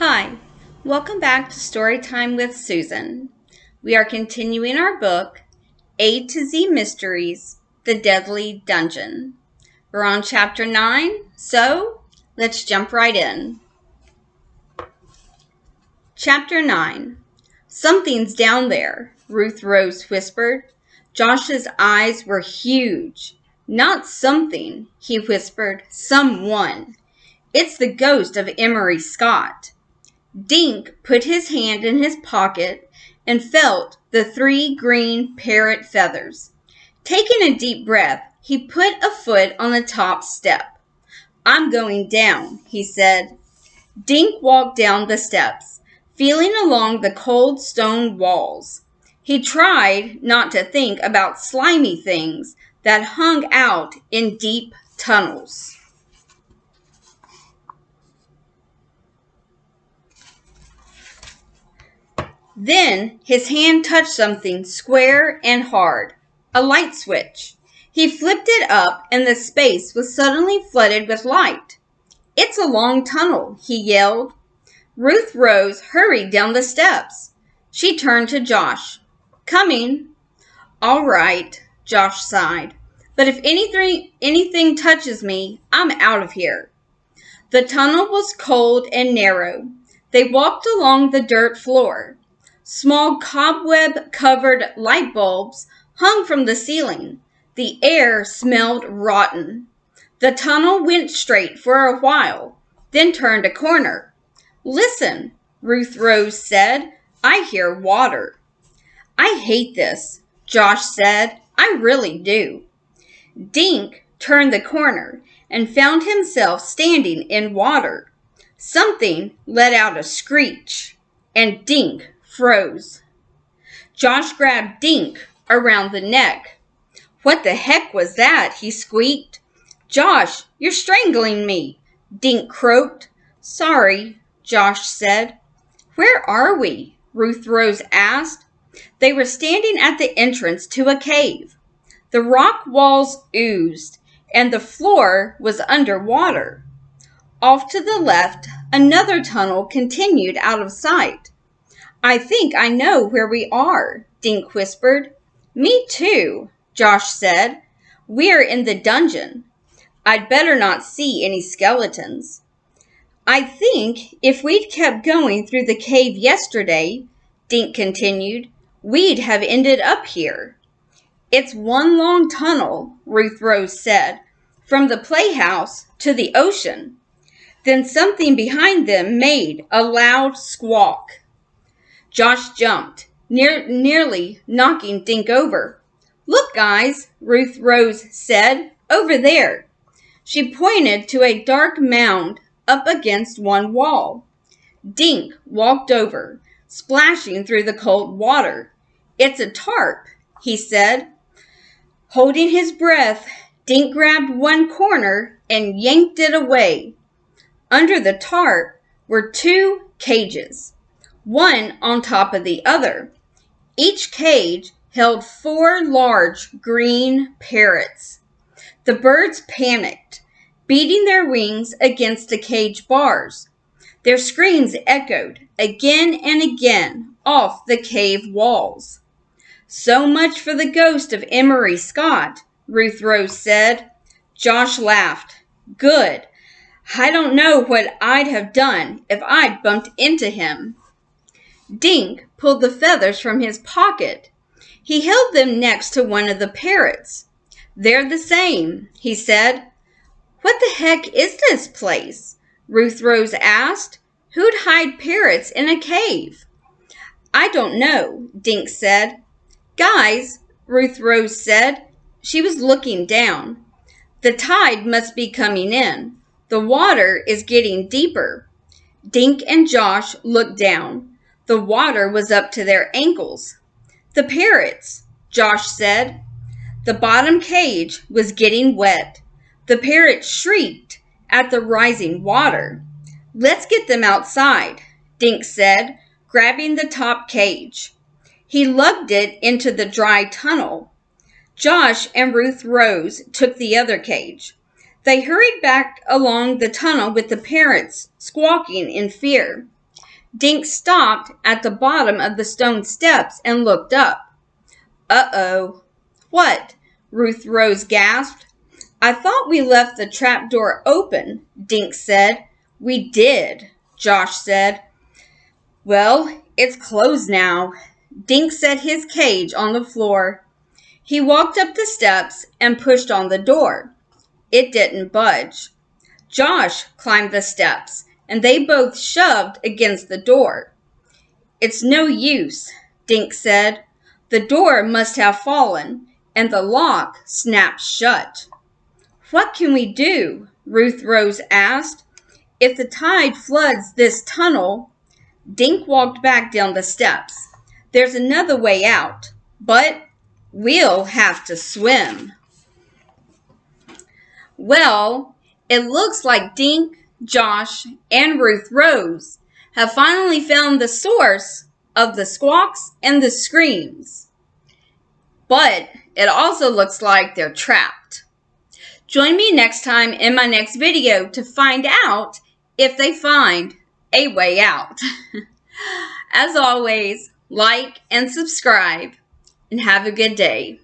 Hi, welcome back to Storytime with Susan. We are continuing our book, A to Z Mysteries, The Deadly Dungeon. We're on chapter 9, so let's jump right in. Chapter 9. Something's down there, Ruth Rose whispered. Josh's eyes were huge. Not something, he whispered, someone. It's the ghost of Emery Scott. Dink put his hand in his pocket and felt the 3 green parrot feathers. Taking a deep breath, he put a foot on the top step. I'm going down, he said. Dink walked down the steps, feeling along the cold stone walls. He tried not to think about slimy things that hung out in deep tunnels. Then his hand touched something square and hard, a light switch. He flipped it up and the space was suddenly flooded with light. It's a long tunnel, he yelled. Ruth Rose hurried down the steps. She turned to Josh. Coming. All right, Josh sighed. But if anything touches me, I'm out of here. The tunnel was cold and narrow. They walked along the dirt floor. Small cobweb-covered light bulbs hung from the ceiling. The air smelled rotten. The tunnel went straight for a while, then turned a corner. Listen, Ruth Rose said. I hear water. I hate this, Josh said. I really do. Dink turned the corner and found himself standing in water. Something let out a screech, and Dink froze. Josh grabbed Dink around the neck. What the heck was that? He squeaked. Josh, you're strangling me, Dink croaked. Sorry, Josh said. Where are we? Ruth Rose asked. They were standing at the entrance to a cave. The rock walls oozed, and the floor was underwater. Off to the left, another tunnel continued out of sight. I think I know where we are, Dink whispered. Me too, Josh said. We're in the dungeon. I'd better not see any skeletons. I think if we'd kept going through the cave yesterday, Dink continued, we'd have ended up here. It's one long tunnel, Ruth Rose said, from the playhouse to the ocean. Then something behind them made a loud squawk. Josh jumped, nearly knocking Dink over. Look, guys, Ruth Rose said, over there. She pointed to a dark mound up against one wall. Dink walked over, splashing through the cold water. It's a tarp, he said. Holding his breath, Dink grabbed one corner and yanked it away. Under the tarp were 2 cages, one on top of the other. Each cage held 4 large green parrots. The birds panicked, beating their wings against the cage bars. Their screams echoed again and again off the cave walls. So much for the ghost of Emery Scott, Ruth Rose said. Josh laughed. Good. I don't know what I'd have done if I'd bumped into him. Dink pulled the feathers from his pocket. He held them next to one of the parrots. They're the same, he said. What the heck is this place? Ruth Rose asked. Who'd hide parrots in a cave? I don't know, Dink said. Guys, Ruth Rose said. She was looking down. The tide must be coming in. The water is getting deeper. Dink and Josh looked down. The water was up to their ankles. The parrots, Josh said. The bottom cage was getting wet. The parrots shrieked at the rising water. Let's get them outside, Dink said, grabbing the top cage. He lugged it into the dry tunnel. Josh and Ruth Rose took the other cage. They hurried back along the tunnel with the parrots squawking in fear. Dink stopped at the bottom of the stone steps and looked up. "Uh-oh." "What?" Ruth Rose gasped. "I thought we left the trap door open," Dink said. "We did," Josh said. "Well, it's closed now." Dink set his cage on the floor. He walked up the steps and pushed on the door. It didn't budge. Josh climbed the steps, and they both shoved against the door. "It's no use," Dink said. "The door must have fallen, and the lock snapped shut." "What can we do?" Ruth Rose asked. "If the tide floods this tunnel—" Dink walked back down the steps. "There's another way out, but we'll have to swim." Well, it looks like Dink, Josh, and Ruth Rose have finally found the source of the squawks and the screams. But it also looks like they're trapped. Join me next time in my next video to find out if they find a way out. As always, like and subscribe, and have a good day.